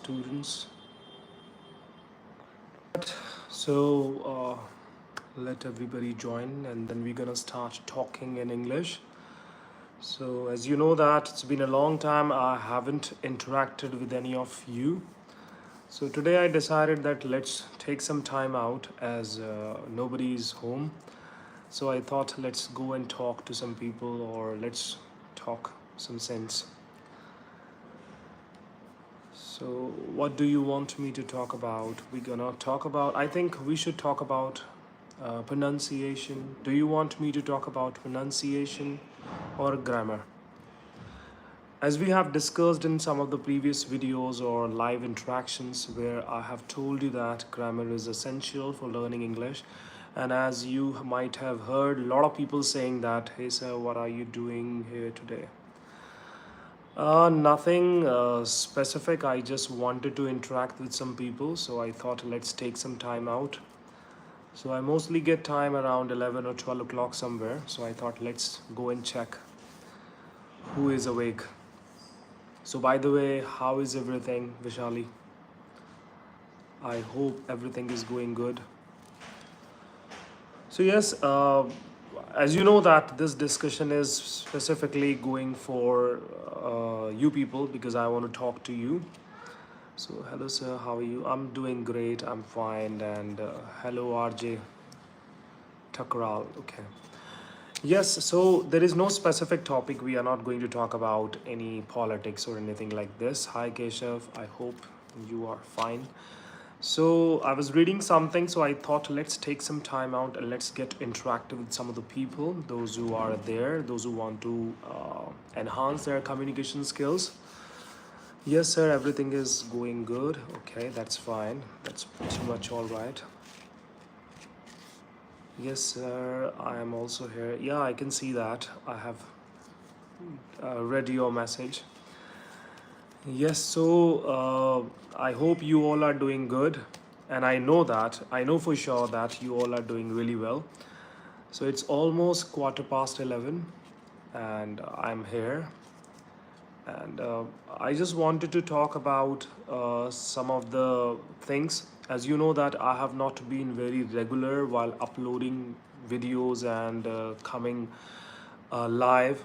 students. So let everybody join, and then we're gonna start talking in English. So as you know that it's been a long time I haven't interacted with any of you. So today I decided that let's take some time out as nobody's home. So I thought let's go and talk to some people, or let's talk some sense. So what do you want me to talk about? We're gonna talk about, I think we should talk about pronunciation. Do you want me to talk about pronunciation or grammar? As we have discussed in some of the previous videos or live interactions where I have told you that grammar is essential for learning English, and as you might have heard a lot of people saying that, hey sir, what are you doing here today? Nothing specific. I just wanted to interact with some people, so I thought let's take some time out. So I mostly get time around 11 or 12 o'clock somewhere, so I thought let's go and check who is awake. So by the way, how is everything, Vishali? I hope everything is going good. So yes, as you know that this discussion is specifically going for you people, because I want to talk to you. So hello sir, how are you? I'm doing great, I'm fine. And hello RJ Takral. Okay, yes, so there is no specific topic. We are not going to talk about any politics or anything like this. Hi Keshav, I hope you are fine. So I was reading something, so I thought let's take some time out and let's get interactive with some of the people, those who are there, those who want to enhance their communication skills. Yes sir, everything is going good. Okay, that's fine, that's pretty much all right. Yes sir, I am also here. Yeah, I can see that. I have read your message. Yes, so I hope you all are doing good, and I know for sure that you all are doing really well. So it's almost 11:15, and I'm here, and I just wanted to talk about some of the things. As you know that I have not been very regular while uploading videos and coming live.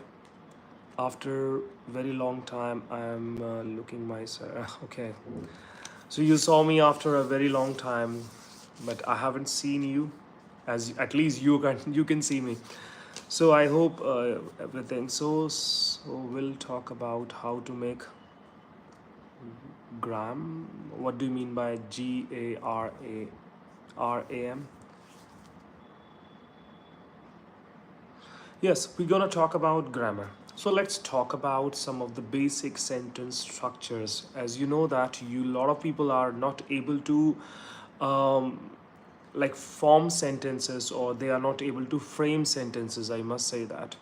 After very long time I am looking myself. Okay, so you saw me after a very long time, but I haven't seen you, as at least you can see me. So I hope everything. So we'll talk about how to make gram. What do you mean by GARAM? Yes, we're gonna talk about grammar. So let's talk about some of the basic sentence structures. As you know that a lot of people are not able to like form sentences, or they are not able to frame sentences, I must say that.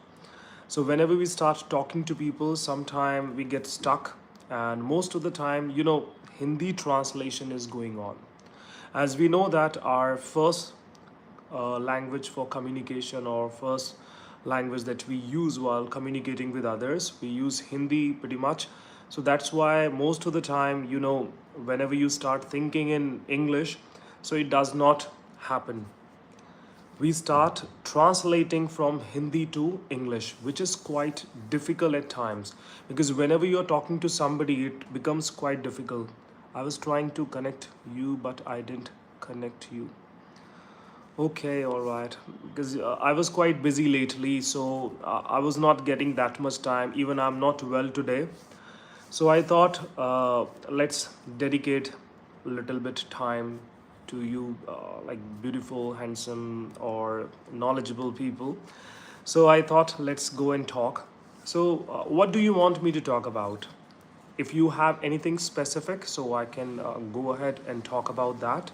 So whenever we start talking to people, sometime we get stuck, and most of the time, Hindi translation is going on. As we know that our first language for communication, or first language that we use while communicating with others, we use Hindi pretty much. So that's why most of the time, whenever you start thinking in English, so it does not happen. We start translating from Hindi to English, which is quite difficult at times, because whenever you're talking to somebody, it becomes quite difficult. I was trying to connect you, but I didn't connect you. Okay, all right. Because I was quite busy lately, so I was not getting that much time. Even I'm not well today. So I thought let's dedicate a little bit time to you, like beautiful, handsome, or knowledgeable people. So I thought let's go and talk. So what do you want me to talk about? If you have anything specific, so I can go ahead and talk about that.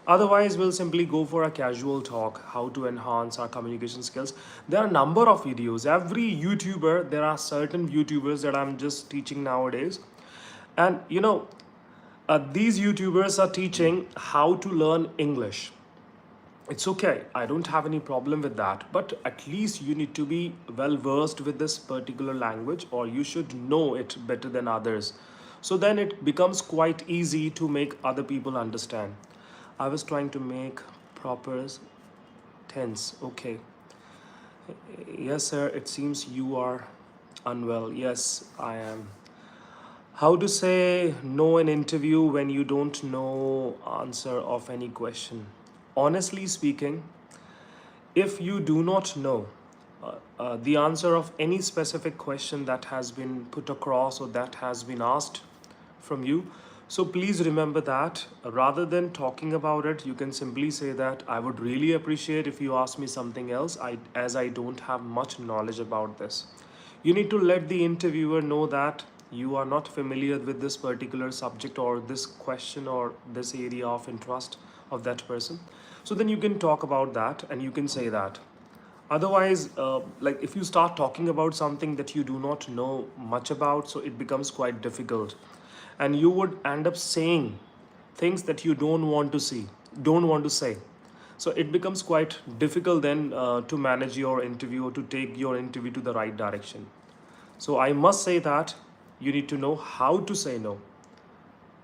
Otherwise, we'll simply go for a casual talk, how to enhance our communication skills. There are a number of videos. Every YouTuber, there are certain YouTubers that I'm just teaching nowadays. And these YouTubers are teaching how to learn English. It's okay, I don't have any problem with that, but at least you need to be well versed with this particular language, or you should know it better than others. So then it becomes quite easy to make other people understand. I was trying to make proper tense. Okay. Yes, sir. It seems you are unwell. Yes, I am. How to say no in interview when you don't know answer of any question? Honestly speaking, if you do not know the answer of any specific question that has been put across or that has been asked from you, so please remember that rather than talking about it, you can simply say that I would really appreciate if you ask me something else, as I don't have much knowledge about this. You need to let the interviewer know that you are not familiar with this particular subject or this question or this area of interest of that person. So then you can talk about that and you can say that. Otherwise, like if you start talking about something that you do not know much about, so it becomes quite difficult, and you would end up saying things that you don't want to say. So it becomes quite difficult then to manage your interview or to take your interview to the right direction. So I must say that you need to know how to say no.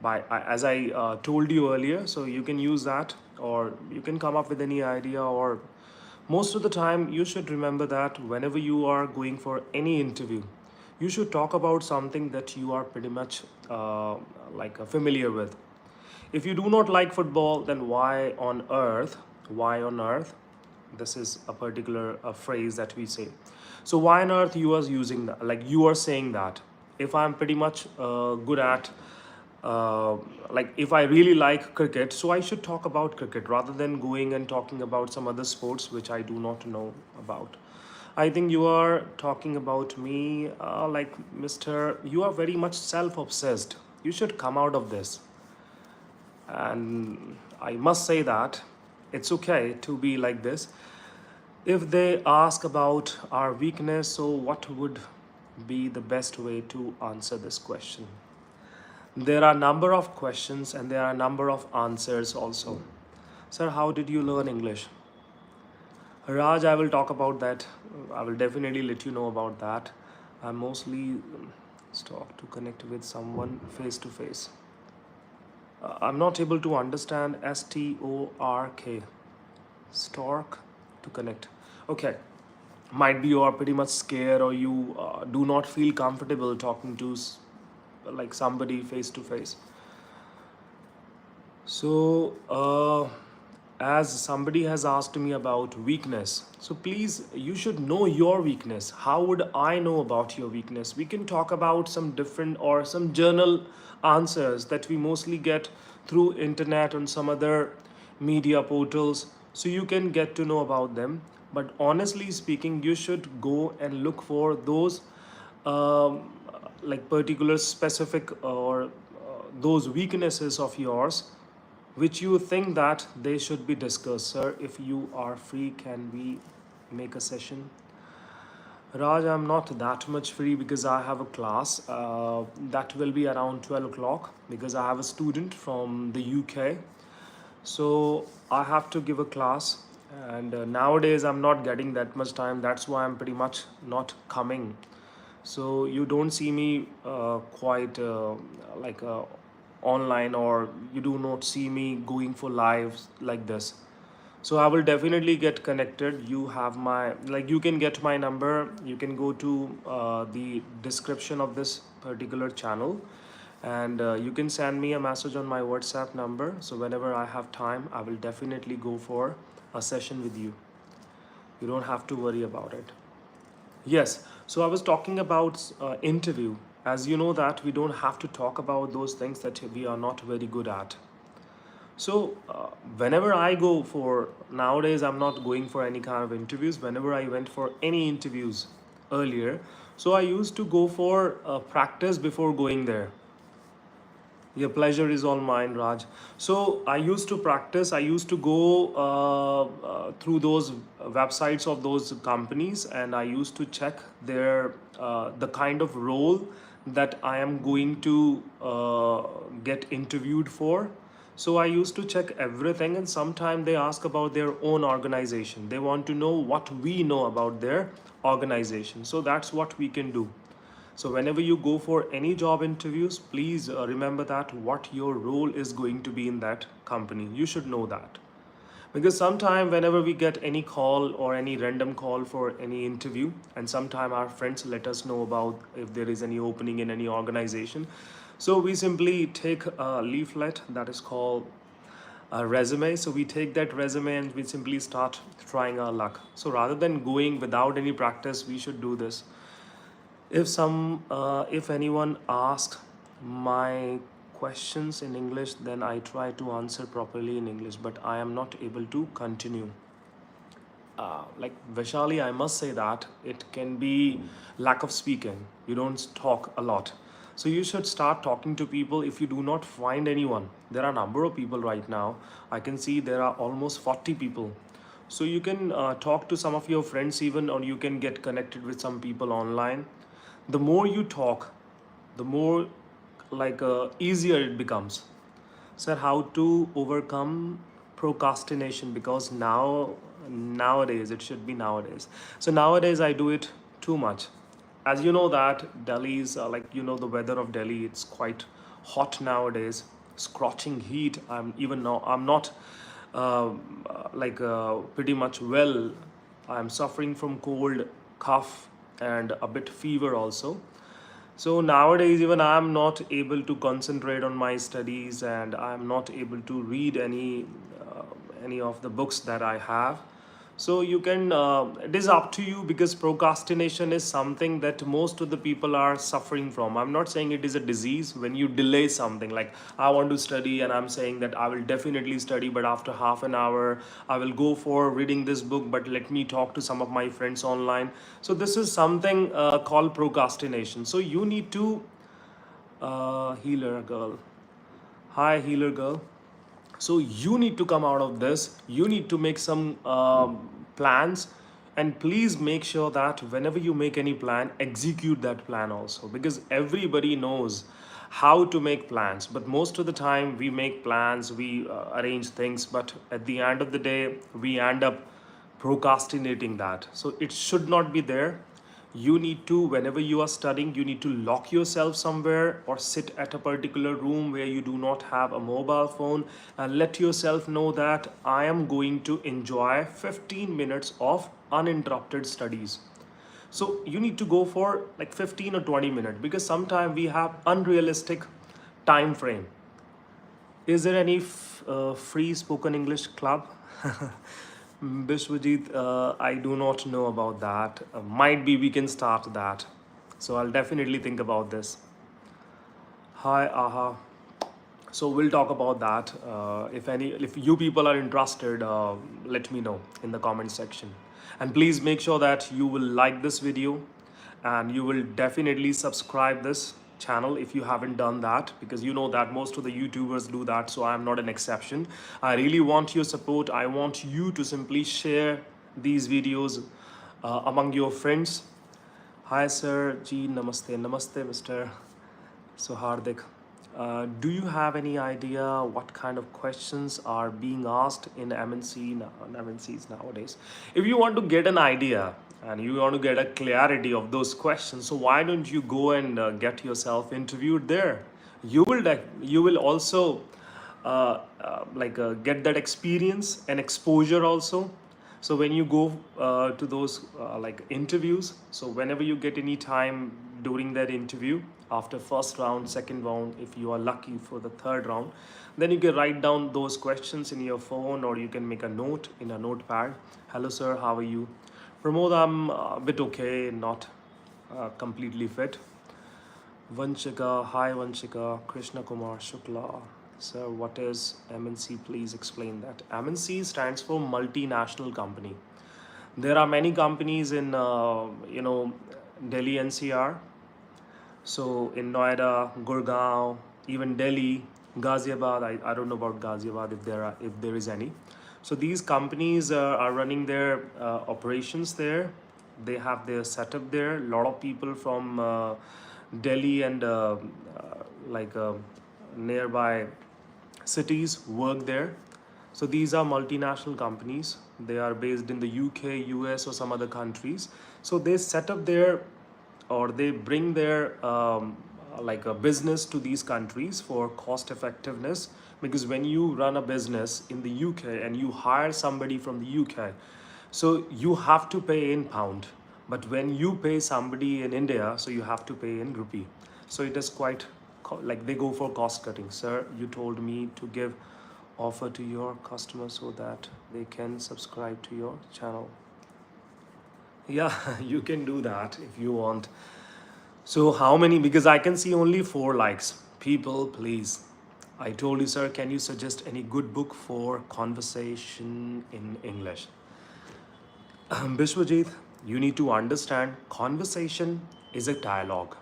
As I told you earlier, so you can use that, or you can come up with any idea, or most of the time you should remember that whenever you are going for any interview, you should talk about something that you are pretty much familiar with. If you do not like football, then why on earth, this is a particular phrase that we say. So why on earth you are using that, like you are saying that if I'm pretty much good at like if I really like cricket, so I should talk about cricket rather than going and talking about some other sports which I do not know about. I think you are talking about me, like Mr. You are very much self-obsessed. You should come out of this. And I must say that it's okay to be like this. If they ask about our weakness, so what would be the best way to answer this question? There are a number of questions and there are a number of answers also. Sir, how did you learn English? Raj, I will talk about that. I will definitely let you know about that. I mostly stop to connect with someone face to face. I'm not able to understand STORK. Stork to connect. Okay. Might be you are pretty much scared or you do not feel comfortable talking to like somebody face to face. So, as somebody has asked me about weakness, so please, you should know your weakness. How would I know about your weakness? We can talk about some different or some journal answers that we mostly get through internet and some other media portals. So you can get to know about them. But honestly speaking, you should go and look for those like particular specific or those weaknesses of yours which you think that they should be discussed. Sir, if you are free, can we make a session? Raj, I'm not that much free because I have a class that will be around 12 o'clock because I have a student from the UK. So I have to give a class, and nowadays I'm not getting that much time. That's why I'm pretty much not coming. So you don't see me quite like online, or you do not see me going for lives like this. So I will definitely get connected. You have my, like you can get my number. You can go to the description of this particular channel, and you can send me a message on my WhatsApp number. So whenever I have time, I will definitely go for a session with you. You don't have to worry about it. Yes, so I was talking about interview. As you know that we don't have to talk about those things that we are not very good at. So whenever I go for, nowadays I'm not going for any kind of interviews. Whenever I went for any interviews earlier, so I used to go for practice before going there. Your pleasure is all mine, Raj. So I used to practice. I used to go through those websites of those companies, and I used to check their the kind of role that I am going to get interviewed for. So I used to check everything, and sometimes they ask about their own organization. They want to know what we know about their organization. So that's what we can do. So whenever you go for any job interviews, please remember that what your role is going to be in that company. You should know that. Because sometime whenever we get any call or any random call for any interview, and sometime our friends let us know about if there is any opening in any organization, so we simply take a leaflet that is called a resume. So we take that resume and we simply start trying our luck. So rather than going without any practice, we should do this. If anyone asks my questions in English, then I try to answer properly in English, but I am not able to continue. Like Vaishali, I must say that it can be lack of speaking. You don't talk a lot. So you should start talking to people. If you do not find anyone, there are a number of people right now. I can see there are almost 40 people. So you can talk to some of your friends even, or you can get connected with some people online. The more you talk, the more easier it becomes. Sir, how to overcome procrastination? Because nowadays it should be nowadays. So nowadays I do it too much. As you know that Delhi is the weather of Delhi. It's quite hot nowadays, scorching heat. I'm not pretty much well. I'm suffering from cold, cough, and a bit fever also. So nowadays, even I'm not able to concentrate on my studies, and I'm not able to read any of the books that I have. So you can, it is up to you, because procrastination is something that most of the people are suffering from. I'm not saying it is a disease. When you delay something, like I want to study and I'm saying that I will definitely study, but after half an hour, I will go for reading this book, but let me talk to some of my friends online. So this is something called procrastination. So you need to, healer girl. Hi, healer girl. So you need to come out of this. You need to make some plans, and please make sure that whenever you make any plan, execute that plan also, because everybody knows how to make plans, but most of the time we make plans, we arrange things, but at the end of the day we end up procrastinating that. So it should not be there. You need to, whenever you are studying, you need to lock yourself somewhere or sit at a particular room where you do not have a mobile phone, and let yourself know that I am going to enjoy 15 minutes of uninterrupted studies. So you need to go for like 15 or 20 minutes, because sometimes we have unrealistic time frame. Is there any free spoken English club? Bishwajit, I do not know about that. Might be we can start that. So I'll definitely think about this. Hi, Aha. So we'll talk about that. If you people are interested, let me know in the comment section. And please make sure that you will like this video, and you will definitely subscribe this channel if you haven't done that, because you know that most of the YouTubers do that, so I'm not an exception. I really want your support. I want you to simply share these videos among your friends. Hi sir, Ji, namaste. Namaste, Mr. Sohardik. Do you have any idea what kind of questions are being asked in MNCs nowadays? If you want to get an idea and you want to get a clarity of those questions, so why don't you go and get yourself interviewed there? You will also get that experience and exposure also. So when you go to those interviews, so whenever you get any time during that interview, after first round, second round, if you are lucky for the third round, then you can write down those questions in your phone, or you can make a note in a notepad. Hello sir, how are you? Pramod, I'm a bit okay, not completely fit. Vanshika, hi Vanshika. Krishna Kumar Shukla. Sir, what is MNC? Please explain that. MNC stands for multinational company. There are many companies in Delhi NCR. So in Noida, Gurgaon, even Delhi, Ghaziabad. I don't know about Ghaziabad if there is any. So these companies are running their operations there. They have their setup there. A lot of people from Delhi and nearby cities work there. So these are multinational companies. They are based in the UK, US, or some other countries. So they set up their or they bring their like a business to these countries for cost effectiveness, because when you run a business in the UK and you hire somebody from the UK, so you have to pay in pound, but when you pay somebody in India, so you have to pay in rupee. So it is quite like they go for cost cutting. Sir, you told me to give offer to your customers so that they can subscribe to your channel. Yeah, you can do that if you want. So how many? Because I can see only 4 likes. People, please. I told you, sir, can you suggest any good book for conversation in English? Bishwajit, you need to understand conversation is a dialogue.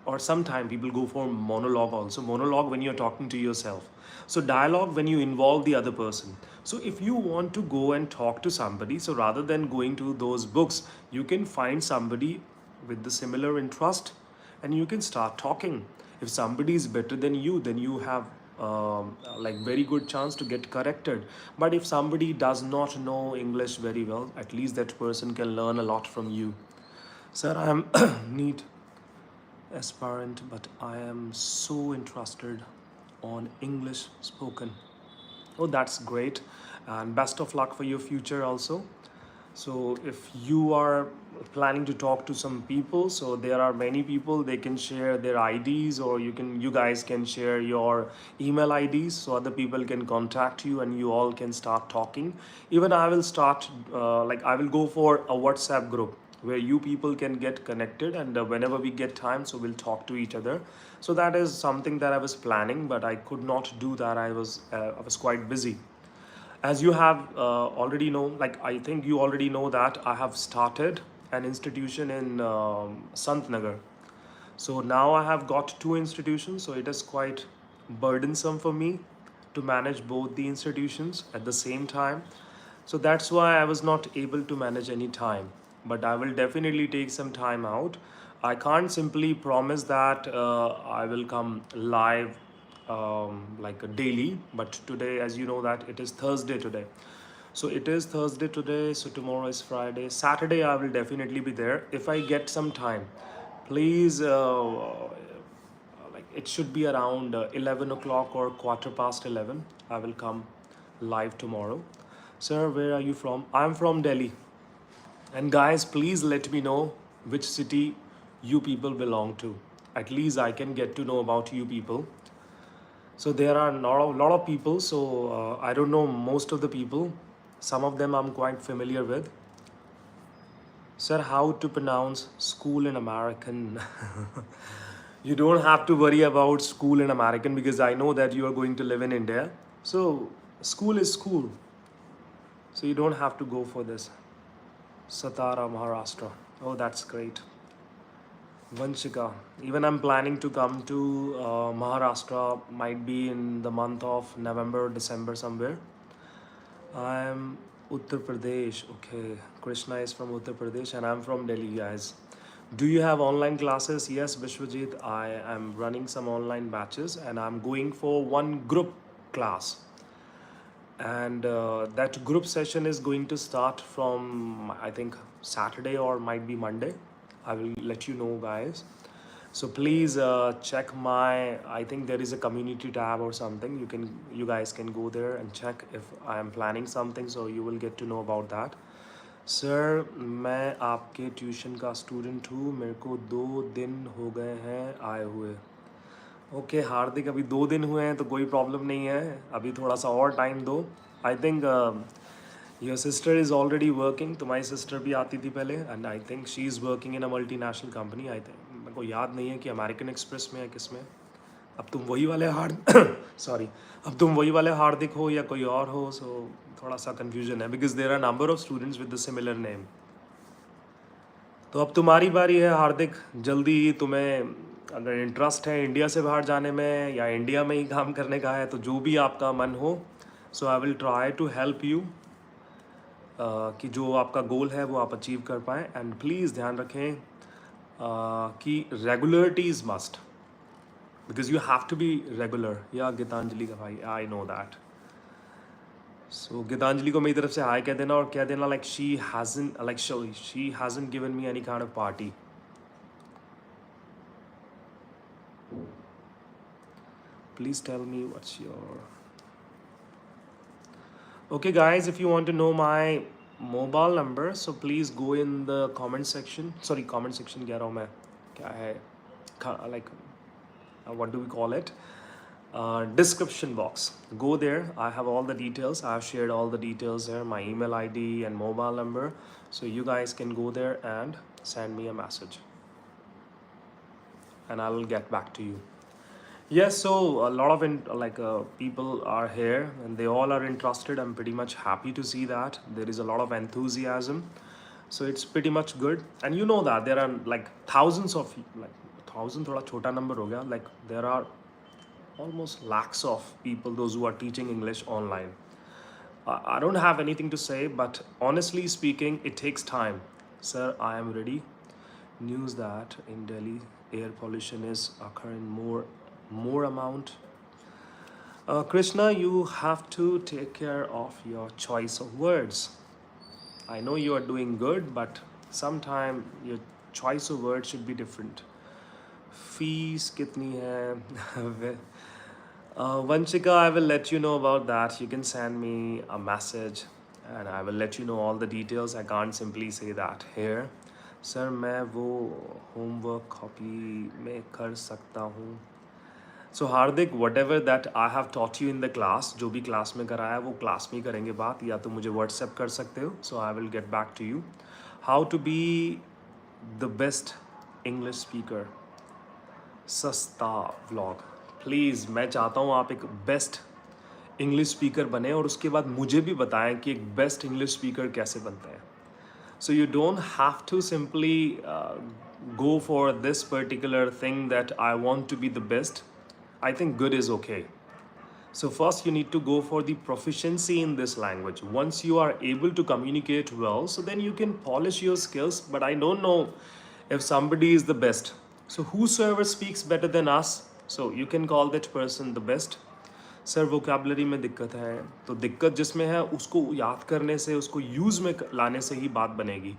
Or sometimes people go for monologue also. Monologue when you're talking to yourself. So dialogue when you involve the other person. So if you want to go and talk to somebody, so rather than going to those books, you can find somebody with the similar interest and you can start talking. If somebody is better than you, then you have like very good chance to get corrected. But if somebody does not know English very well, at least that person can learn a lot from you. Sir, I am neat aspirant, but I am so interested on English spoken. Oh, that's great, and best of luck for your future also. So if you are planning to talk to some people, so there are many people, they can share their IDs, or you guys can share your email IDs so other people can contact you and you all can start talking. Even I will start like I will go for a WhatsApp group where you people can get connected, and whenever we get time, so we'll talk to each other. So that is something that I was planning, but I could not do that. I was quite busy. As you have already know, like I think you already know that I have started an institution in Sant Nagar. So now I have got 2 institutions, so it is quite burdensome for me to manage both the institutions at the same time. So that's why I was not able to manage any time, but I will definitely take some time out. I can't simply promise that I will come live like a daily, but today, as you know, that it is Thursday today. So it is Thursday today, so tomorrow is Friday. Saturday I will definitely be there if I get some time. Please, like it should be around 11 o'clock or quarter past 11. I will come live tomorrow. Sir, where are you from? I'm from Delhi. And guys, please let me know which city you people belong to. At least I can get to know about you people. So there are lot of people. So I don't know most of the people. Some of them I'm quite familiar with. Sir, how to pronounce school in American? You don't have to worry about school in American because I know that you are going to live in India. So school is school. So you don't have to go for this. Satara, Maharashtra. Oh, that's great. Vanshika. Even I'm planning to come to Maharashtra, might be in the month of November, December somewhere. I'm Uttar Pradesh. Okay. Krishna is from Uttar Pradesh and I'm from Delhi, guys. Do you have online classes? Yes, Vishwajit. I am running some online batches and I'm going for one group class. And that group session is going to start from, I think, Saturday or might be Monday. I will let you know, guys. So please check my, I think there is a community tab or something. You guys can go there and check if I am planning something, so you will get to know about that. Sir, मैं आपके tuition का student हूँ. मेरे को 2 दिन हो गए हैं आए हुए. ओके हार्दिक, अभी 2 दिन हुए हैं तो कोई प्रॉब्लम नहीं है. अभी थोड़ा सा और टाइम दो. I think your sister is already working. तुम्हारी सिस्टर भी आती थी पहले and I think she is working in a multinational company. I think मेरे को याद नहीं है कि अमेरिकन एक्सप्रेस में है किस में. अब तुम वही वाले सॉरी, अब तुम वही वाले हार्दिक हो या कोई और हो. सो थोड़ा सा कन्फ्यूजन है because there are number of students with the similar name. तो अब तुम्हारी बारी है हार्दिक. जल्दी ही तुम्हें अगर इंटरेस्ट है इंडिया से बाहर जाने में या इंडिया में ही काम करने का है, तो जो भी आपका मन हो, so I will try to help you कि जो आपका गोल है वो आप अचीव कर पाएँ. एंड प्लीज़ ध्यान रखें कि regularity is must because you have to be regular. या गीतांजलि का भाई, I know that. So Gitanjali को मेरी तरफ से हाय कह देना और कह देना like she hasn't given me any kind of party. Please tell me what's your... Okay, guys, if you want to know my mobile number, so please go in the comment section. Sorry, comment section कह रहा हूँ मैं. क्या है? Like, what do we call it? Description box. Go there. I have all the details. I have shared all the details there, my email ID and mobile number. So you guys can go there and send me a message, and I will get back to you. Yes, so a lot of people are here and they all are interested. I'm pretty much happy to see that there is a lot of enthusiasm. So it's pretty much good. And you know that there are like thousands of, like thousand thoda chota number ho gaya, like there are almost lakhs of people, those who are teaching English online. I don't have anything to say, but honestly speaking, it takes time. Sir, I am ready. News that in Delhi, air pollution is occurring more amount. Krishna, you have to take care of your choice of words. I know you are doing good, but sometime your choice of words should be different. Fees kitni hai? Vanchika, I will let you know about that. You can send me a message and I will let you know all the details. I can't simply say that here. Sir, मैं वो homework copy में कर सकता हूँ. So Hardik, whatever that I have taught you in the class, जो भी class में कराया वो class में ही करेंगे बात, या तो मुझे WhatsApp कर सकते हो. So I will get back to you. How to be the best English speaker. सस्ता vlog. प्लीज़, मैं चाहता हूँ आप एक बेस्ट इंग्लिश स्पीकर बने और उसके बाद मुझे भी बताएं कि एक बेस्ट इंग्लिश स्पीकर कैसे बनते हैं. So you don't have to simply go for this particular thing that I want to be the best. I think good is okay. So first you need to go for the proficiency in this language. Once you are able to communicate well, so then you can polish your skills. But I don't know if somebody is the best. So whosoever speaks better than us, so you can call that person the best. Sir vocabulary में दिक्कत है, तो दिक्कत जिसमें है उसको याद करने से, उसको यूज़ में लाने से ही बात बनेगी.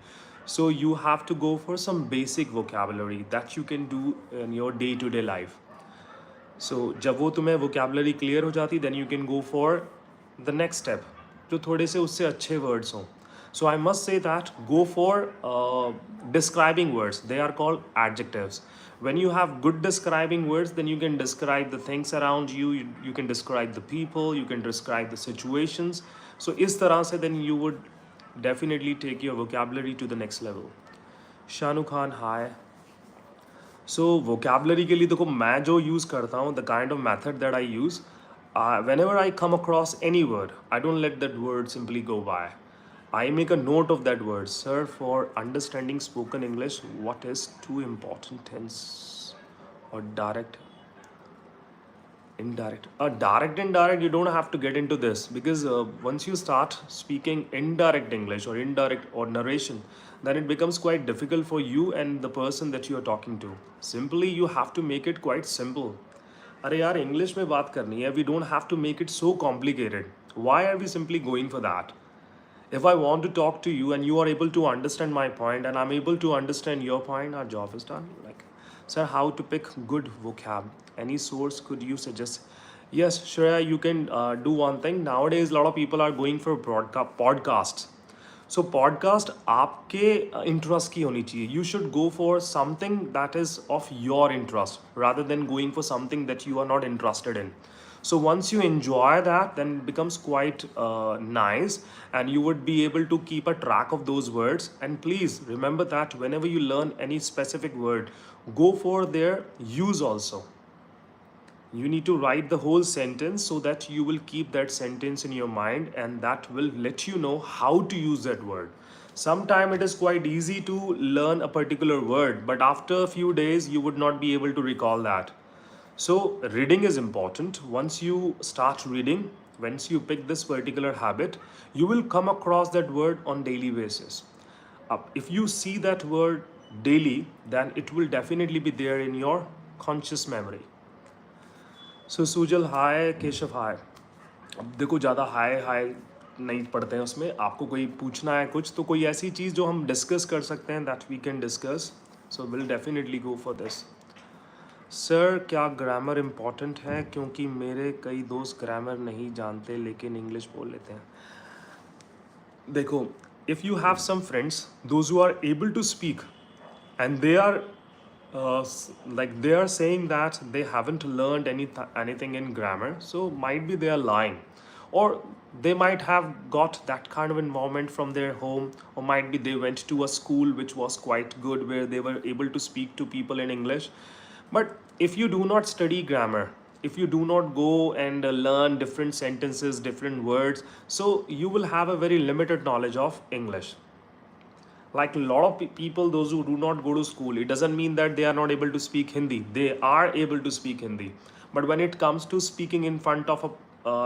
So you have to go for some basic vocabulary that you can do in your day to day life. So जब वो तुम्हें वोकैबुलरी क्लियर हो जाती, then you can go for the next step जो थोड़े से उससे अच्छे वर्ड्स हों. So I must say that go for describing words. They are called adjectives. When you have good describing words, then you can describe the things around you. You can describe the people. You can describe the situations. So इस तरह से then you would definitely take your vocabulary to the next level. Shanu Khan, hi. So vocabulary के लिए देखो मैं जो use करता हूँ, the kind of method that I use, whenever I come across any word, I don't let that word simply go by. I make a note of that word. Sir, for understanding spoken English, what is too important tense or direct? Indirect. Direct, indirect, you don't have to get into this because once you start speaking indirect English or indirect or narration, then it becomes quite difficult for you and the person that you are talking to. Simply, you have to make it quite simple. अरे यार English में बात करनी है. We don't have to make it so complicated. Why are we simply going for that? If I want to talk to you and you are able to understand my point and I'm able to understand your point, our job is done. Like, sir, how to pick good vocab? Any source could you suggest? Yes, Shreya, you can do one thing. Nowadays, a lot of people are going for podcasts. So podcast आपके interest की होनी चाहिए. You should go for something that is of your interest rather than going for something that you are not interested in. So once you enjoy that, then it becomes quite nice and you would be able to keep a track of those words. And please remember that whenever you learn any specific word, go for their use also. You need to write the whole sentence so that you will keep that sentence in your mind and that will let you know how to use that word. Sometimes it is quite easy to learn a particular word, but after a few days you would not be able to recall that. So reading is important. Once you start reading, once you pick this particular habit, you will come across that word on daily basis. If you see that word daily, then it will definitely be there in your conscious memory. So Sujal, hi. Keshav, hi. अब देखो ज़्यादा high नहीं पढ़ते हैं उसमें. आपको कोई पूछना है कुछ तो कोई ऐसी चीज़ जो हम डिस्कस कर सकते हैं, that we can discuss. So we'll definitely go for this. Sir क्या ग्रामर इम्पॉर्टेंट है, क्योंकि मेरे कई दोस्त ग्रामर नहीं जानते लेकिन इंग्लिश बोल लेते हैं। देखो, if you have some friends those who are able to speak and they are like they are saying that they haven't learned anything in grammar, so might be they are lying, or they might have got that kind of environment from their home, or might be they went to a school which was quite good where they were able to speak to people in English. But if you do not study grammar, if you do not go and learn different sentences, different words, so you will have a very limited knowledge of English. Like a lot of people, those who do not go to school, it doesn't mean that they are not able to speak Hindi. They are able to speak Hindi, but when it comes to speaking in front of a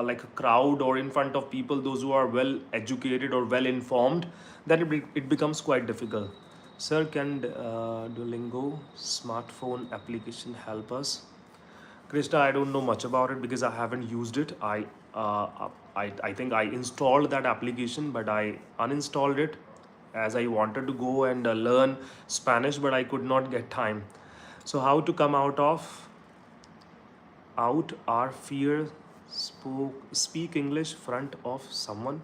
like a crowd, or in front of people those who are well educated or well informed, then it becomes quite difficult. Sir, can Duolingo smartphone application help us? Krishna, I don't know much about it because I haven't used it. I think I installed that application, but I uninstalled it as I wanted to go and learn Spanish, but I could not get time. So how to come out our fear, speak English front of someone?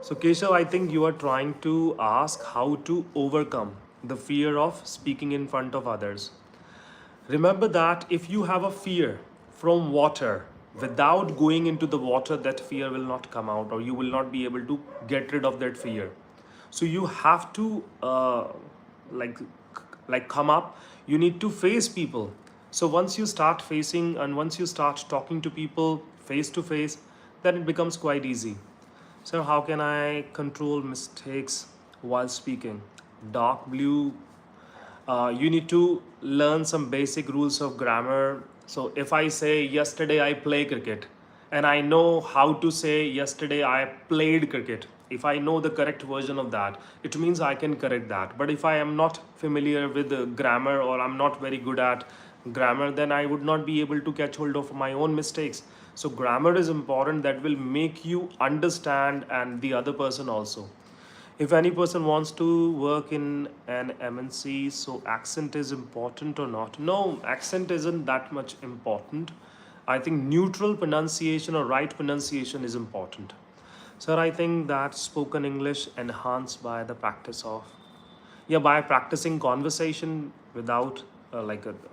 So Keshav, I think you are trying to ask how to overcome the fear of speaking in front of others. Remember that if you have a fear from water, without going into the water, that fear will not come out, or you will not be able to get rid of that fear. So you have to like come up. You need to face people. So once you start facing and once you start talking to people face to face, then it becomes quite easy. So how can I control mistakes while speaking? Dark blue, you need to learn some basic rules of grammar. So if I say yesterday I play cricket, and I know how to say yesterday I played cricket, if I know the correct version of that, it means I can correct that. But if I am not familiar with the grammar, or I'm not very good at grammar, then I would not be able to catch hold of my own mistakes. So grammar is important, that will make you understand and the other person also. If any person wants to work in an MNC, so accent is important or not? No, accent isn't that much important. I think neutral pronunciation or right pronunciation is important. Sir, I think that spoken English enhanced by the practice of, yeah, by practicing conversation without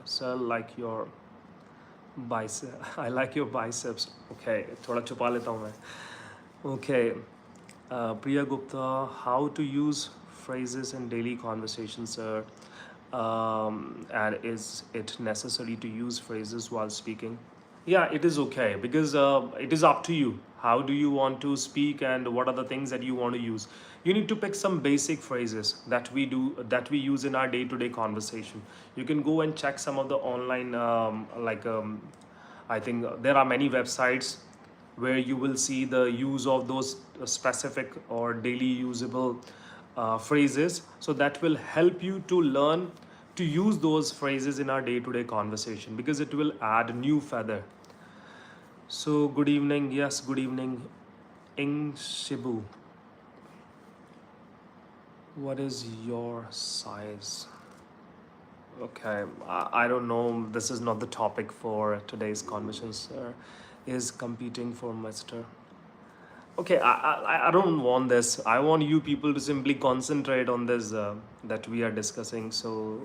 sir, like your bicep. I like your biceps. Okay, थोड़ा छुपा लेता हूँ मैं. Okay, Priya Gupta, how to use phrases in daily conversation, sir? And is it necessary to use phrases while speaking? Yeah, it is okay, because it is up to you. How do you want to speak, and what are the things that you want to use? You need to pick some basic phrases that we use in our day-to-day conversation. You can go and check some of the online I think there are many websites where you will see the use of those specific or daily usable phrases. So that will help you to learn to use those phrases in our day-to-day conversation, because it will add new feather. So good evening. Yes, good evening. Ing Shibu. What is your size? Okay, I don't know. This is not the topic for today's conversation, sir. Is competing for master. Okay, I don't want this. I want you people to simply concentrate on this that we are discussing. So,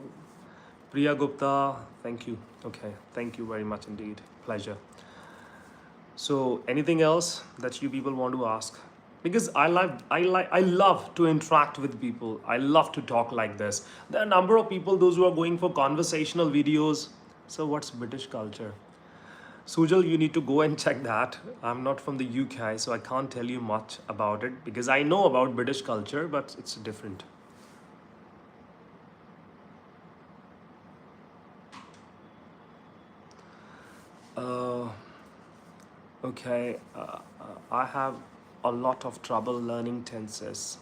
Priya Gupta, thank you. Okay, thank you very much indeed. Pleasure. So, anything else that you people want to ask? Because I love to interact with people. I love to talk like this. There are a number of people, those who are going for conversational videos. So, what's British culture? Sujal, you need to go and check that. I'm not from the UK, so I can't tell you much about it, because I know about British culture, but it's different. Uh, okay, I have a lot of trouble learning tenses.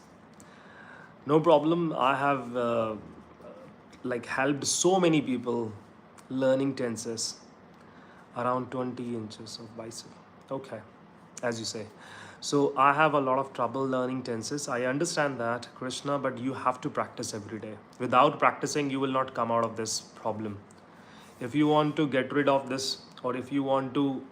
No problem. I have helped so many people learning tenses. Around 20 inches of bicep. Okay, as you say. So I have a lot of trouble learning tenses. I understand that, Krishna, but you have to practice every day. Without practicing, you will not come out of this problem. If you want to get rid of this, or if you want to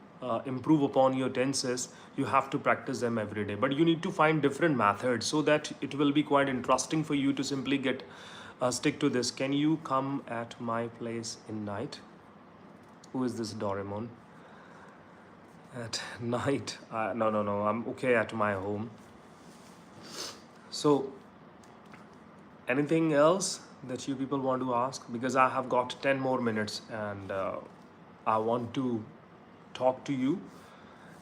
improve upon your tenses, you have to practice them every day. But you need to find different methods so that it will be quite interesting for you to simply get stick to this. Can you come at my place in night? Who is this Doraemon? At night? No, no, no. I'm okay at my home. So, anything else that you people want to ask? Because I have got 10 more minutes and I want to talk to you,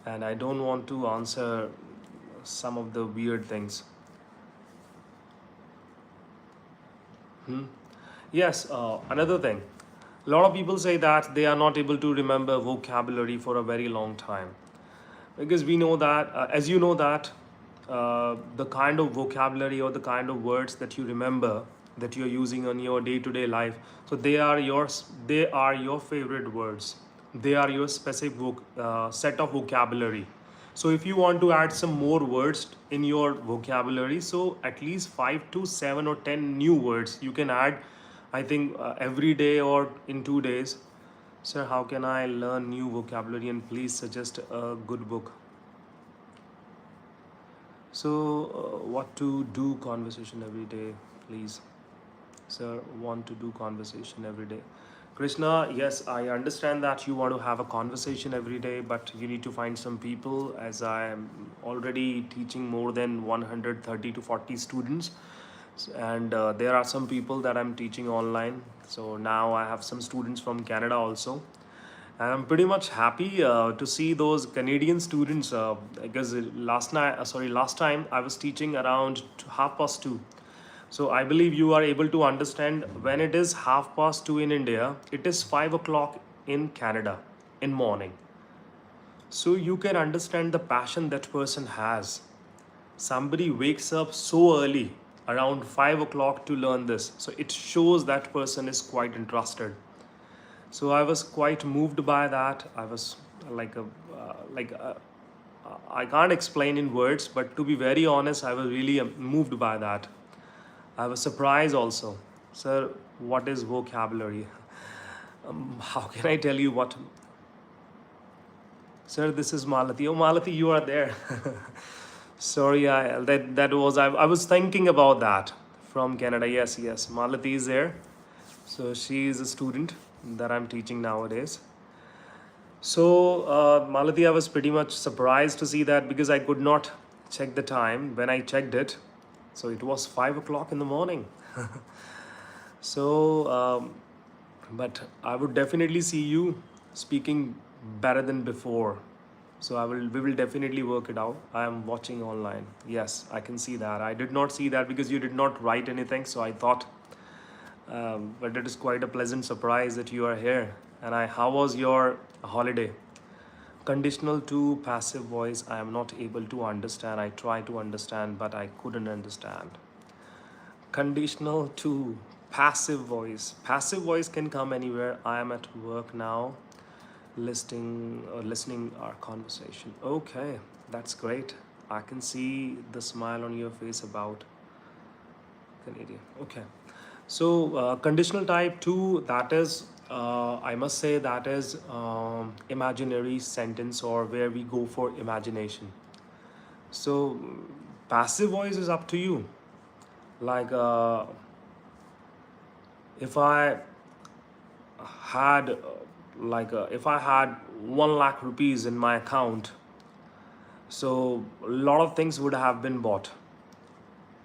and I don't want to answer some of the weird things. Yes, another thing. A lot of people say that they are not able to remember vocabulary for a very long time, because we know that, as you know that, the kind of vocabulary or the kind of words that you remember, that you're using on your day-to-day life, so they are your favorite words. They are your specific set of vocabulary. So if you want to add some more words in your vocabulary, so at least 5 to 7 or 10 new words you can add, I think, every day or in 2 days. Sir, how can I learn new vocabulary, and please suggest a good book? So, what to do conversation every day, please? Sir, want to do conversation every day. Krishna, yes, I understand that you want to have a conversation every day, but you need to find some people, as I am already teaching more than 130 to 40 students. And there are some people that I'm teaching online. So now I have some students from Canada also. And I'm pretty much happy to see those Canadian students, because last time I was teaching around 2:30. So I believe you are able to understand when it is 2:30 in India, it is 5 o'clock in Canada in morning. So you can understand the passion that person has. Somebody wakes up so early, around 5 o'clock, to learn this. So it shows that person is quite interested. So I was quite moved by that. I was like a like I can't explain in words, but to be very honest, I was really moved by that. I was surprised also. Sir, what is vocabulary? How can I tell you what? Sir, this is Malati. Oh, Malati, you are there. Sorry, I was thinking about that from Canada. Yes, yes, Malati is there. So she is a student that I'm teaching nowadays. So, Malati, I was pretty much surprised to see that, because I could not check the time. When I checked it, so it was 5 o'clock in the morning. So, but I would definitely see you speaking better than before. So we will definitely work it out. I am watching online. Yes, I can see that. I did not see that because you did not write anything. So I thought, but it is quite a pleasant surprise that you are here. And how was your holiday? Conditional to passive voice, I am not able to understand. I try to understand, but I couldn't understand. Conditional to passive voice. Passive voice can come anywhere. I am at work now, listening our conversation. Okay, that's great. I can see the smile on your face about Canadian. Okay, so conditional type 2, that is, I must say, that is imaginary sentence, or where we go for imagination. So passive voice is up to you. Like, if I had if I had 1 lakh rupees in my account, so a lot of things would have been bought.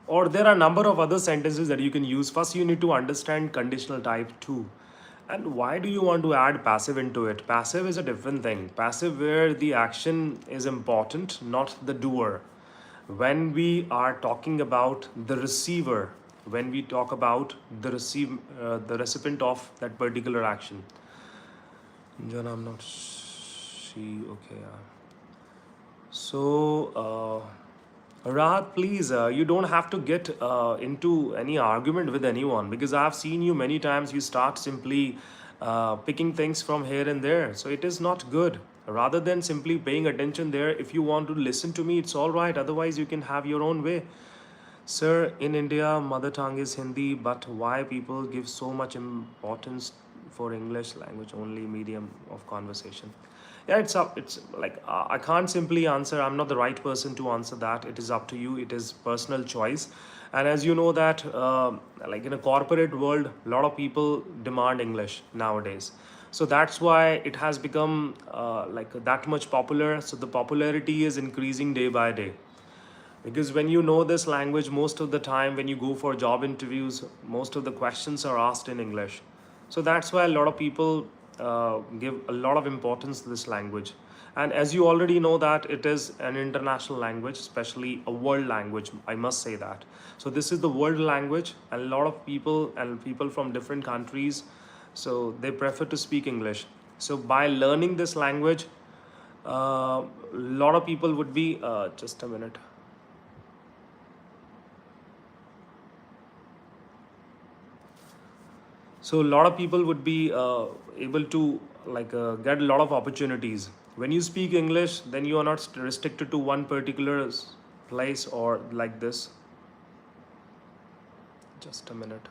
Or there are a number of other sentences that you can use. First, you need to understand conditional type 2. And why do you want to add passive into it? Passive is a different thing. Passive, where the action is important, not the doer. When we are talking about the receiver, when we talk about the the recipient of that particular action. John, I'm not. She okay. So, Rahat, please, you don't have to get into any argument with anyone, because I have seen you many times. You start simply picking things from here and there. So it is not good. Rather than simply paying attention there, if you want to listen to me, it's all right. Otherwise, you can have your own way. Sir, in India, mother tongue is Hindi, but why people give so much importance for English language only medium of conversation. Yeah, it's up. It's like I can't simply answer. I'm not the right person to answer that. It is up to you. It is personal choice. And as you know that, like in a corporate world, a lot of people demand English nowadays. So that's why it has become like that much popular. So the popularity is increasing day by day, because when you know this language, most of the time when you go for job interviews, most of the questions are asked in English. So that's why a lot of people give a lot of importance to this language. And as you already know that it is an international language, especially a world language, I must say that. So this is the world language, and a lot of people and people from different countries, so they prefer to speak English. So by learning this language, a lot of people would be just a minute. So a lot of people would be able to get a lot of opportunities. When you speak English, then you are not restricted to one particular place or like this. Just a minute.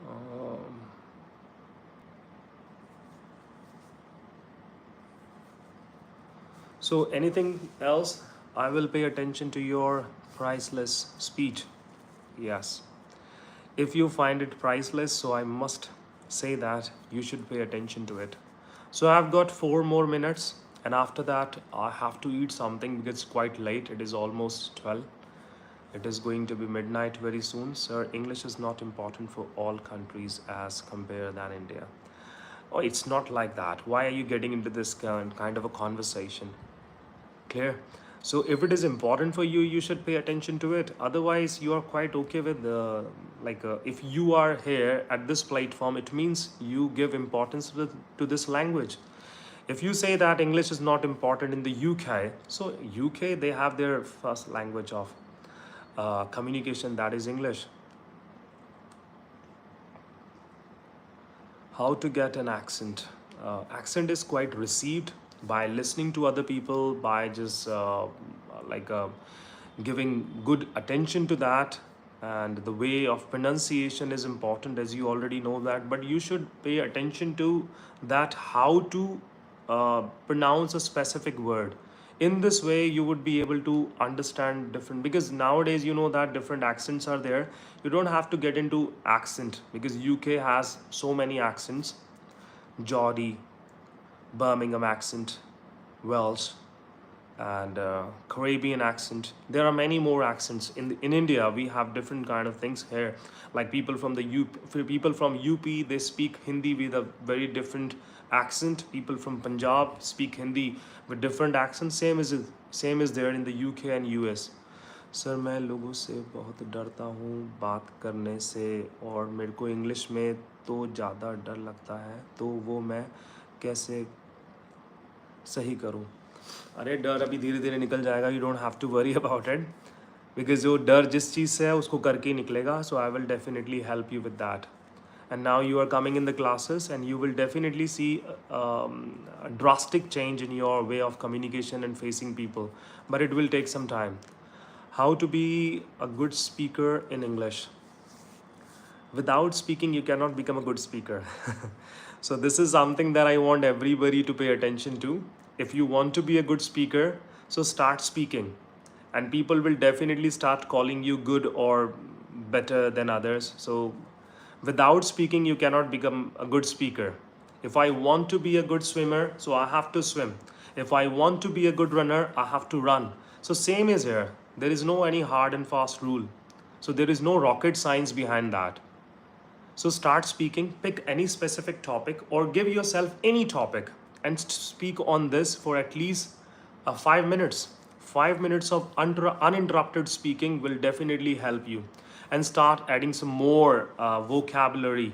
Um, so anything else? I will pay attention to your priceless speech. Yes. If you find it priceless, so I must say that you should pay attention to it. So I've got 4 more minutes, and after that I have to eat something because it's quite late. It is almost 12. It is going to be midnight very soon. Sir, English is not important for all countries as compared than India. Oh, it's not like that. Why are you getting into this kind of a conversation? Clear? So if it is important for you, you should pay attention to it. Otherwise, you are quite okay with the if you are here at this platform, it means you give importance to this language. If you say that English is not important in the UK, so UK, they have their first language of communication, that is English. How to get an accent? Accent is quite received by listening to other people, by just like uh, giving good attention to that. And the way of pronunciation is important, as you already know that, but you should pay attention to that, how to pronounce a specific word. In this way you would be able to understand different, because nowadays you know that different accents are there. You don't have to get into accent, because UK has so many accents: Geordie, Birmingham accent, Welsh, and Caribbean accent. There are many more accents. In India, we have different kind of things here. Like people from the people from UP, they speak Hindi with a very different accent. People from Punjab speak Hindi with different accents. Same is there in the UK and US. Sir मैं लोगों से बहुत डरता हूँ बात करने से, और मेरे को इंग्लिश में तो ज़्यादा डर लगता है, तो वो मैं कैसे सही करूँ? अरे डर अभी धीरे धीरे निकल जाएगा. You don't have to worry about it, because जो डर जिस चीज़ से है उसको करके ही निकलेगा. So I will definitely help you with that. And now you are coming in the classes, and you will definitely see a drastic change in your way of communication and facing people, but it will take some time. How to be a good speaker in English? Without speaking, you cannot become a good speaker. So this is something that I want everybody to pay attention to. If you want to be a good speaker, so start speaking, and people will definitely start calling you good or better than others. So without speaking, you cannot become a good speaker. If I want to be a good swimmer, so I have to swim. If I want to be a good runner, I have to run. So same is here. There is no any hard and fast rule. So there is no rocket science behind that. So start speaking, pick any specific topic, or give yourself any topic and speak on this for at least 5 minutes. 5 minutes of uninterrupted speaking will definitely help you, and start adding some more vocabulary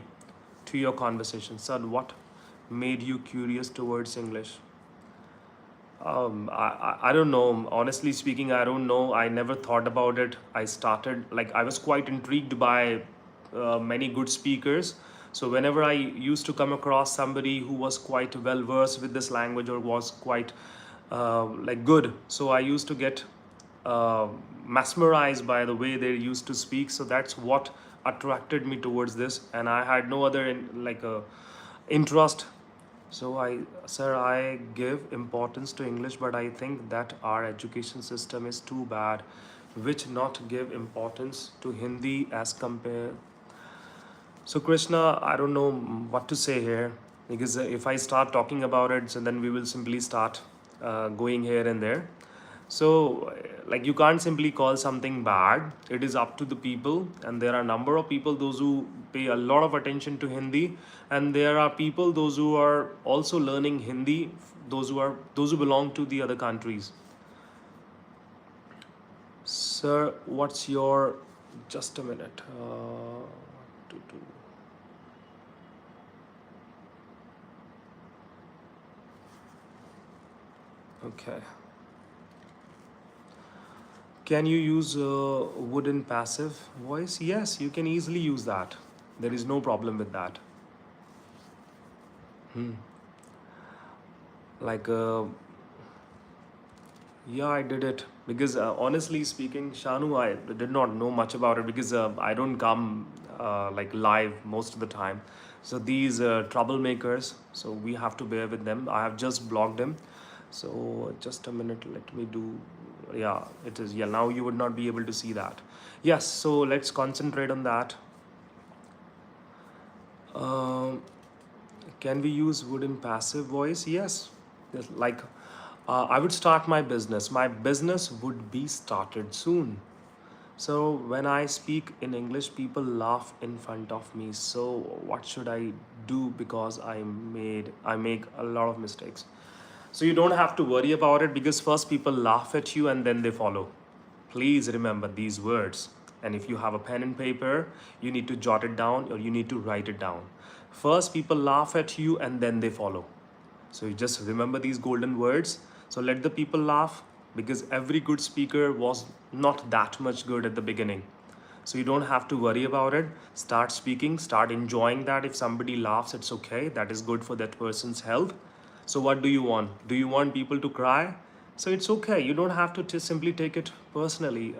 to your conversation. So what made you curious towards English? I don't know. Honestly speaking, I don't know. I never thought about it. I started, like, I was quite intrigued by many good speakers. So whenever I used to come across somebody who was quite well versed with this language, or was quite like good, so I used to get mesmerized by the way they used to speak. So that's what attracted me towards this, and I had no other interest. So sir, I give importance to English, but I think that our education system is too bad, which not give importance to Hindi as compare. So Krishna, I don't know what to say here, because if I start talking about it, so then we will simply start going here and there. So like, you can't simply call something bad. It is up to the people, and there are a number of people, those who pay a lot of attention to Hindi, and there are people, those who are also learning Hindi, those who belong to the other countries. Sir, what's your, just a minute. Okay. Can you use would in passive voice? Yes, you can easily use that. There is no problem with that. Like, yeah, I did it because honestly speaking, Shanu, I did not know much about it because I don't come like live most of the time. So these troublemakers, so we have to bear with them. I have just blocked them. So just a minute, let me do. Yeah, it is. Yeah, now you would not be able to see that. Yes, so let's concentrate on that. Um, can we use would in passive voice? Yes. Yes, like, I would start my business. My business would be started soon. So when I speak in English, people laugh in front of me. So what should I do? Because I make a lot of mistakes. So you don't have to worry about it, because first people laugh at you and then they follow. Please remember these words. And if you have a pen and paper, you need to jot it down or you need to write it down. First people laugh at you and then they follow. So you just remember these golden words. So let the people laugh, because every good speaker was not that much good at the beginning. So you don't have to worry about it. Start speaking, start enjoying that. If somebody laughs, it's okay. That is good for that person's health. So what do you want? Do you want people to cry? So it's okay. You don't have to simply take it personally.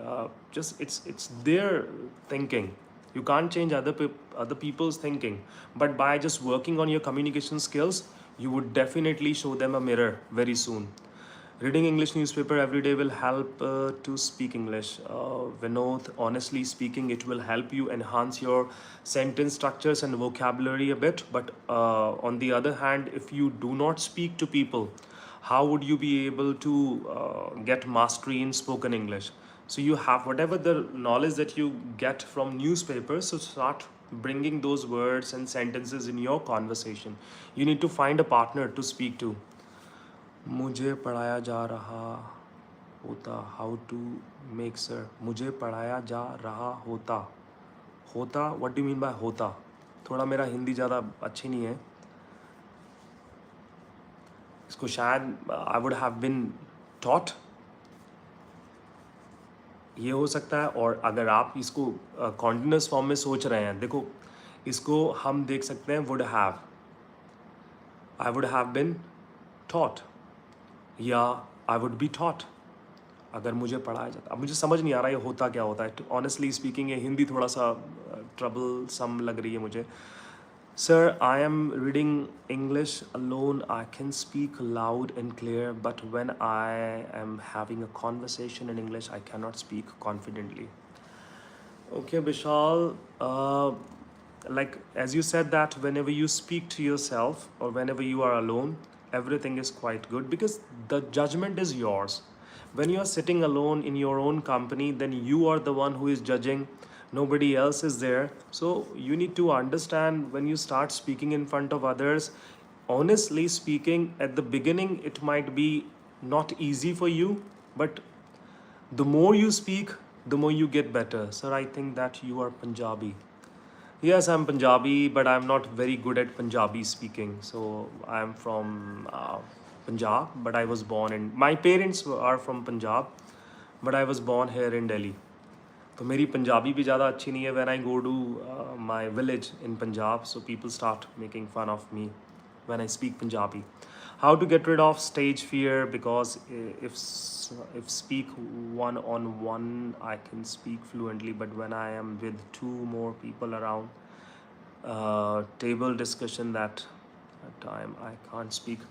Just it's their thinking. You can't change other people's thinking. But by just working on your communication skills, you would definitely show them a mirror very soon. Reading English newspaper every day will help to speak English. Vinod, honestly speaking, it will help you enhance your sentence structures and vocabulary a bit. But on the other hand, if you do not speak to people, how would you be able to get mastery in spoken English? So you have whatever the knowledge that you get from newspapers, so start bringing those words and sentences in your conversation. You need to find a partner to speak to. मुझे पढ़ाया जा रहा होता, how to make sir, मुझे पढ़ाया जा रहा होता, होता, व्हाट डू मीन बाय होता? थोड़ा मेरा हिंदी ज़्यादा अच्छी नहीं है, इसको शायद I would have been taught, ये हो सकता है। और अगर आप इसको कॉन्टिन्यूस फॉर्म में सोच रहे हैं, देखो इसको हम देख सकते हैं would have, I would have been taught, या आई वुड बी टॉट, अगर मुझे पढ़ाया जाता। अब मुझे समझ नहीं आ रहा ये होता क्या होता है। ऑनेस्टली स्पीकिंग ये हिंदी थोड़ा सा ट्रबल सम लग रही है मुझे। Sir, I am reading English alone, I can speak loud and clear, but when I am having a conversation in English I can not speak confidently. Okay, Vishal, like as you said that whenever you speak to yourself or whenever you are alone, everything is quite good because the judgment is yours. When you are sitting alone in your own company, then you are the one who is judging. Nobody else is there. So you need to understand, when you start speaking in front of others, honestly speaking, at the beginning, it might be not easy for you, but the more you speak, the more you get better. Sir, I think that you are Punjabi. Yes, I'm Punjabi, but I'm not very good at Punjabi speaking. So I'm from Punjab, but I was born in. My parents are from Punjab, but I was born here in Delhi. तो मेरी पंजाबी भी ज़्यादा अच्छी नहीं है. When I go to my village in Punjab, so people start making fun of me when I speak Punjabi. How to get rid of stage fear, because if speak one on one I can speak fluently, but when I am with two more people around, table discussion, that time I can't speak.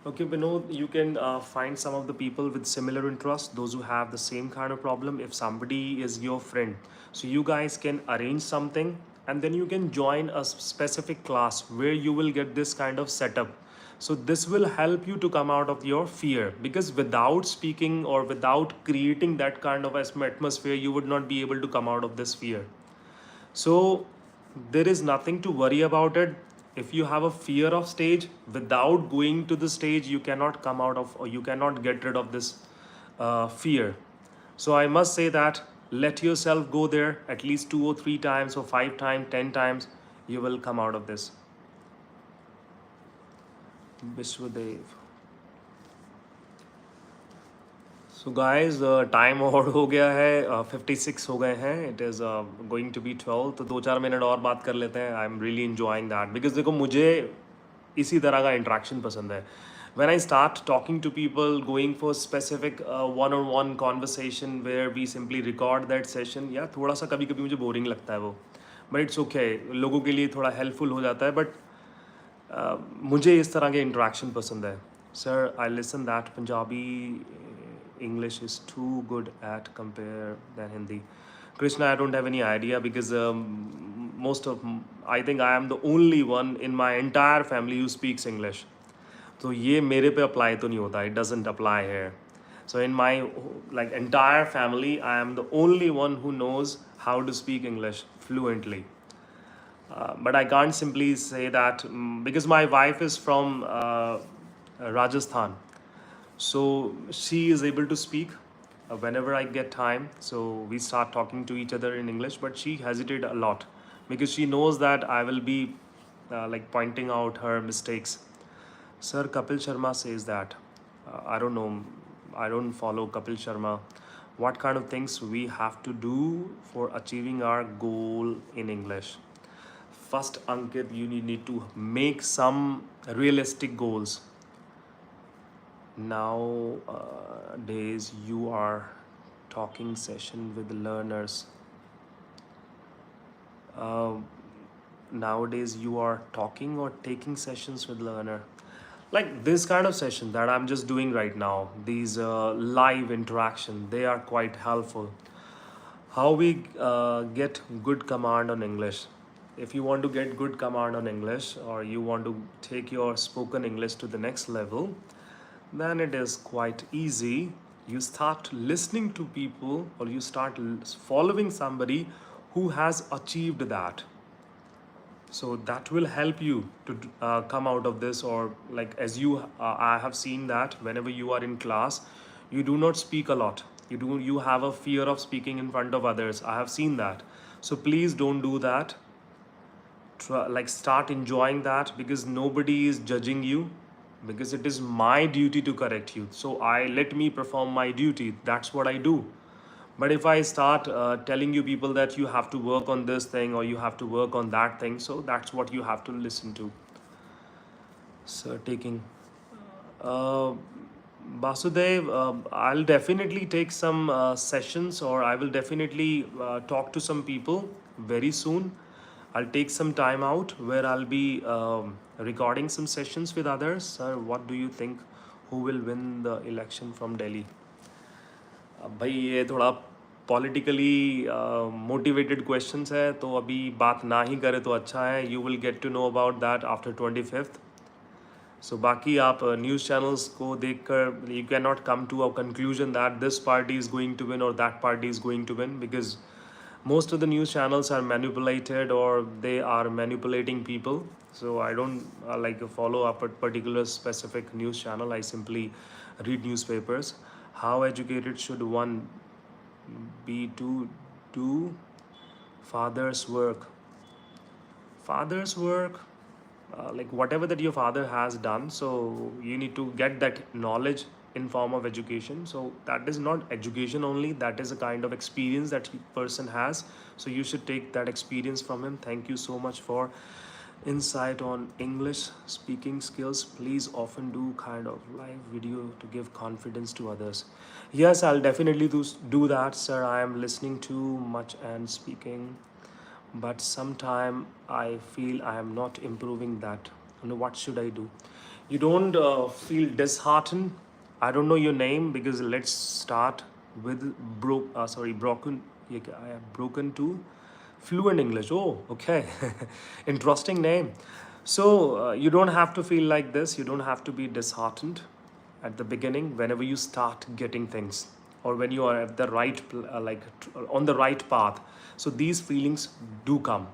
Okay, Vinod, you can find some of the people with similar interests, those who have the same kind of problem. If somebody is your friend, so you guys can arrange something, and then you can join a specific class where you will get this kind of setup. So this will help you to come out of your fear, because without speaking or without creating that kind of atmosphere, you would not be able to come out of this fear. So there is nothing to worry about it. If you have a fear of stage, without going to the stage, you cannot come out of, or you cannot get rid of this fear. So I must say that let yourself go there at least 2 or 3 times, or 5 times, 10 times. You will come out of this. Vishwadev. So guys time और हो गया है, 56 हो गए हैं. It is going to be 12. तो 2-4 minute और बात कर लेते हैं. I am really enjoying that, because देखो मुझे इसी तरह का इंट्रैक्शन पसंद है. when I start talking to people, going for specific one-on-one conversation where we simply record that session, या थोड़ा सा कभी कभी मुझे बोरिंग लगता है वो, बट इट्स ओके, लोगों के लिए थोड़ा हेल्पफुल हो जाता है. बट मुझे इस तरह के इंट्रैक्शन पसंद है. Sir I listen that Punjabi English is too good at compare than Hindi. Krishna, I don't have any idea, because I think I am the only one in my entire family who speaks English. तो ये मेरे पे apply तो नहीं होता. It doesn't apply here. So in my like entire family, I am the only one who knows how to speak English fluently. But I can't simply say that because my wife is from Rajasthan. So she is able to speak whenever I get time. So we start talking to each other in English, but she hesitated a lot because she knows that I will be like pointing out her mistakes. Sir, Kapil Sharma says that. I don't know. I don't follow Kapil Sharma. What kind of things we have to do for achieving our goal in English? First, Ankit, you need to make some realistic goals. Nowadays you are talking session with learners. Nowadays you are talking or taking sessions with learner, like this kind of session that I'm just doing right now. These live interaction, they are quite helpful. How we get good command on English? If you want to get good command on English, or you want to take your spoken English to the next level, then it is quite easy. You start listening to people, or you start following somebody who has achieved that. So that will help you to come out of this. Or like as you I have seen that whenever you are in class, you do not speak a lot. You have a fear of speaking in front of others. I have seen that. So please don't do that. Like start enjoying that, because nobody is judging you, because it is my duty to correct you. So let me perform my duty. That's what I do. But if I start telling you people that you have to work on this thing, or you have to work on that thing, so that's what you have to listen to. So taking Basudev, I'll definitely take some sessions, or I will definitely talk to some people very soon. I'll take some time out where I'll be recording some sessions with others. Sir, what do you think? Who will win the election from Delhi? अब भाई ये थोड़ा politically motivated questions है, तो अभी बात ना ही करें तो अच्छा है. You will get to know about that after 25th. So बाकी आप न्यूज़ चैनल्स को देखकर you can not come to a conclusion that this party is going to win और that party is going to win, because most of the news channels are manipulated, or they are manipulating people. So I don't like follow up a particular specific news channel. I simply read newspapers. How educated should one be to do father's work? Father's work, like whatever that your father has done, so you need to get that knowledge in form of education. So that is not education only, that is a kind of experience that person has. So you should take that experience from him. Thank you so much for insight on English speaking skills, please often do kind of live video to give confidence to others. Yes, I'll definitely do that, sir. I am listening too much and speaking, but sometime I feel I am not improving that. What should I do? You don't feel disheartened. I don't know your name, because let's start with broken. I have broken to fluent English. Oh, okay. Interesting name. So you don't have to feel like this. You don't have to be disheartened at the beginning whenever you start getting things, or when you are at the right on the right path. So these feelings do come.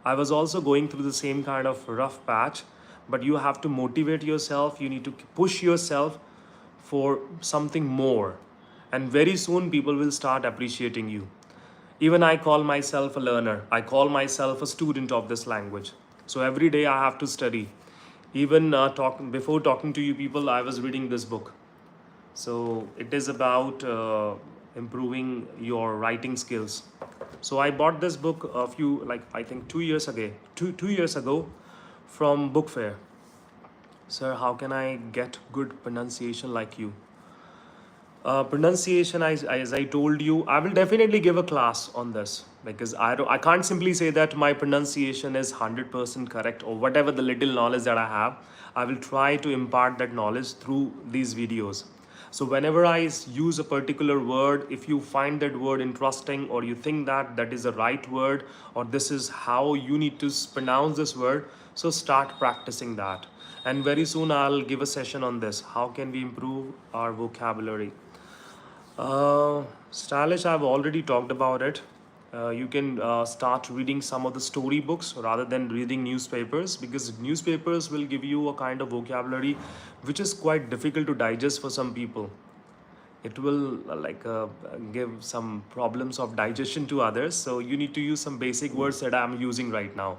I was also going through the same kind of rough patch, but you have to motivate yourself. You need to push yourself for something more, and very soon people will start appreciating you. Even I call myself a learner. I call myself a student of this language. So every day I have to study. Even before talking to you people, I was reading this book. So it is about improving your writing skills. So I bought this book a few, like I think 2 years ago, 2 years ago, from book fair. Sir, how can I get good pronunciation like you? Pronunciation, as I told you, I will definitely give a class on this, because I can't simply say that my pronunciation is 100% correct, or whatever the little knowledge that I have. I will try to impart that knowledge through these videos. So whenever I use a particular word, if you find that word interesting, or you think that that is the right word, or this is how you need to pronounce this word, so start practicing that. And very soon I'll give a session on this. How can we improve our vocabulary? Stylish, I've already talked about it. You can start reading some of the story books rather than reading newspapers, because newspapers will give you a kind of vocabulary which is quite difficult to digest for some people. It will give some problems of digestion to others. So you need to use some basic words that I'm using right now.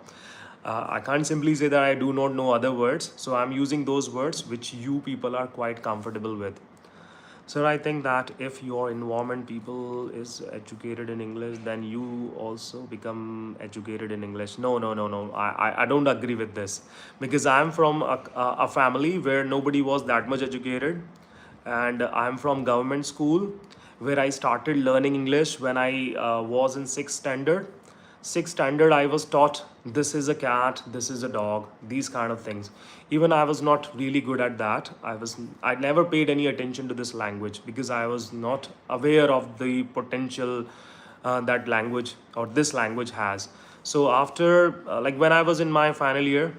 I can't simply say that I do not know other words. So I'm using those words which you people are quite comfortable with. So I think that if your environment people is educated in English, then you also become educated in English. No, no, no, no. I don't agree with this, because I'm from a family where nobody was that much educated, and I'm from government school where I started learning English when I was in sixth standard. Sixth standard, I was taught this is a cat, this is a dog, these kind of things. Even I was not really good at that. I never paid any attention to this language, because I was not aware of the potential that language or this language has. So after when I was in my final year,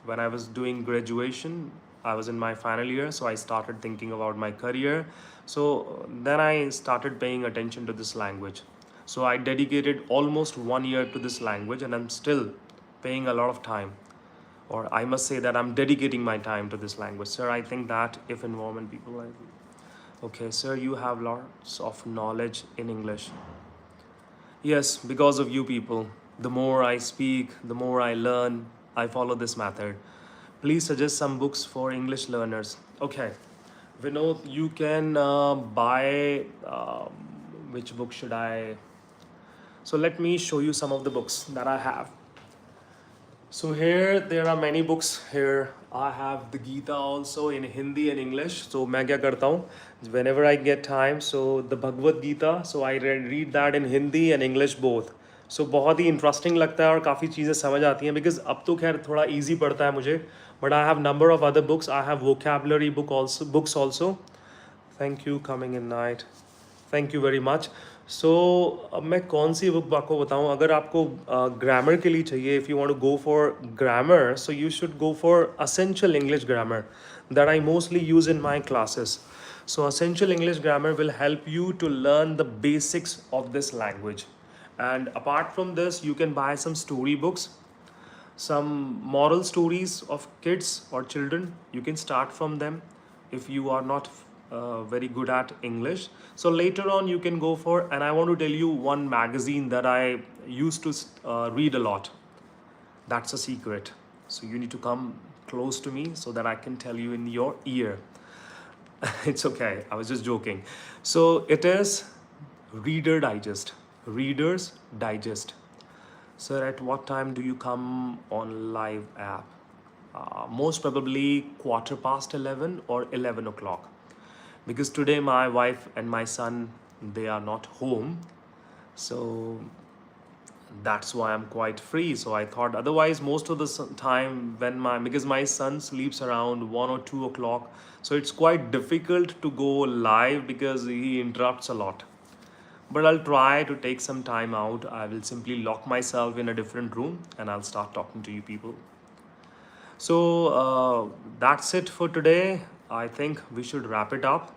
when I was doing graduation, I was in my final year, so I started thinking about my career. So then I started paying attention to this language. So I dedicated almost 1 year to this language, and I'm still paying a lot of time, or I must say that I'm dedicating my time to this language. Sir, I think that if environment people like, okay, sir, you have lots of knowledge in English. Yes, because of you people. The more I speak, the more I learn. I follow this method. Please suggest some books for English learners. Okay, Vinod, you can buy. Which book should I? So let me show you some of the books that I have. So here there are many books here. I have the Gita also in Hindi and English. So मैं क्या करता हूँ? Whenever I get time, so the Bhagavad Gita, so I read that in Hindi and English both. So बहुत ही interesting लगता है और काफ़ी चीज़ें समझ आती हैं, because अब तो खैर थोड़ा easy पड़ता है मुझे. But I have number of other books. I have vocabulary books also. Thank you coming in night. Thank you very much. सो अब मैं कौन सी बुक आपको बताऊं? अगर आपको ग्रामर के लिए चाहिए, if you want to go for grammar, so you should go for essential English grammar that I mostly use in my classes. So essential English grammar will help you to learn the basics of this language. And apart from this, you can buy some story books, some moral stories of kids or children. You can start from them if you are not very good at English. So later on you can go for, and I want to tell you one magazine that I used to read a lot. That's a secret. So you need to come close to me so that I can tell you in your ear. It's okay. I was just joking. So it is Reader Digest. Reader's Digest. Sir, at what time do you come on live app? Most probably quarter past 11 or 11 o'clock. Because today my wife and my son, they are not home. So that's why I'm quite free. So I thought otherwise most of the time when because my son sleeps around 1 or 2 o'clock. So it's quite difficult to go live because he interrupts a lot. But I'll try to take some time out. I will simply lock myself in a different room and I'll start talking to you people. So that's it for today. I think we should wrap it up.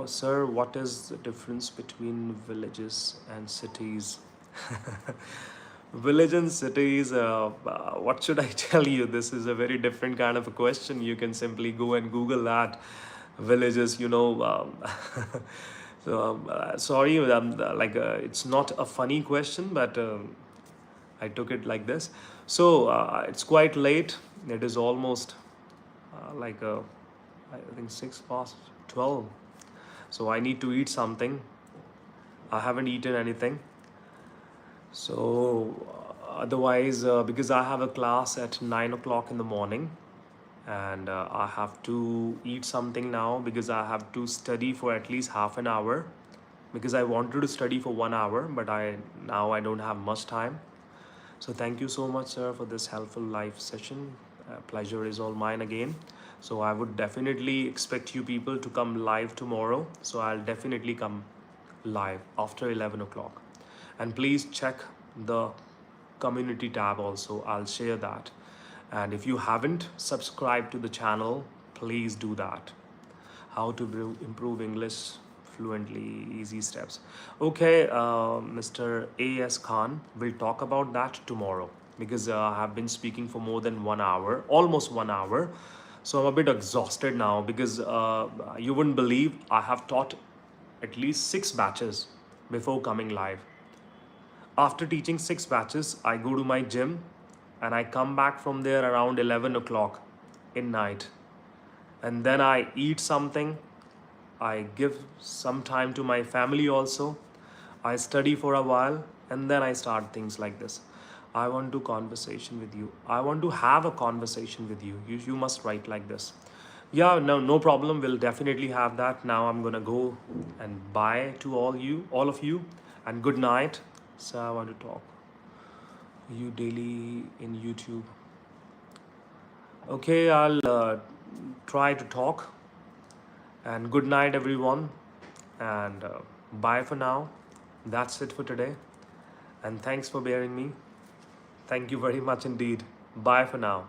Sir, what is the difference between villages and cities? Village and cities, what should I tell you? This is a very different kind of a question. You can simply go and Google that. Villages, sorry, it's not a funny question, but I took it like this. So it's quite late. It is almost I think 6 past 12. So I need to eat something. I haven't eaten anything. So otherwise, because I have a class at 9 o'clock in the morning, and I have to eat something now because I have to study for at least half an hour, because I wanted to study for 1 hour, but I don't have much time. So thank you so much, sir, for this helpful live session. Pleasure is all mine again. So I would definitely expect you people to come live tomorrow. So I'll definitely come live after 11 o'clock. And please check the community tab also. I'll share that. And if you haven't subscribed to the channel, please do that. How to improve English fluently, easy steps. Okay, Mr. A.S. Khan, we'll talk about that tomorrow because I have been speaking for more than 1 hour, almost 1 hour. So I'm a bit exhausted now because you wouldn't believe I have taught at least 6 batches before coming live. After teaching 6 batches, I go to my gym and I come back from there around 11 o'clock in night. And then I eat something. I give some time to my family also. I study for a while and then I start things like this. I want to conversation with you. I want to have a conversation with you. You must write like this. Yeah, no problem. We'll definitely have that. Now I'm gonna go and bye to all of you, and good night. So I want to talk you daily in YouTube. Okay, I'll try to talk. And good night, everyone. And bye for now. That's it for today. And thanks for bearing me. Thank you very much indeed. Bye for now.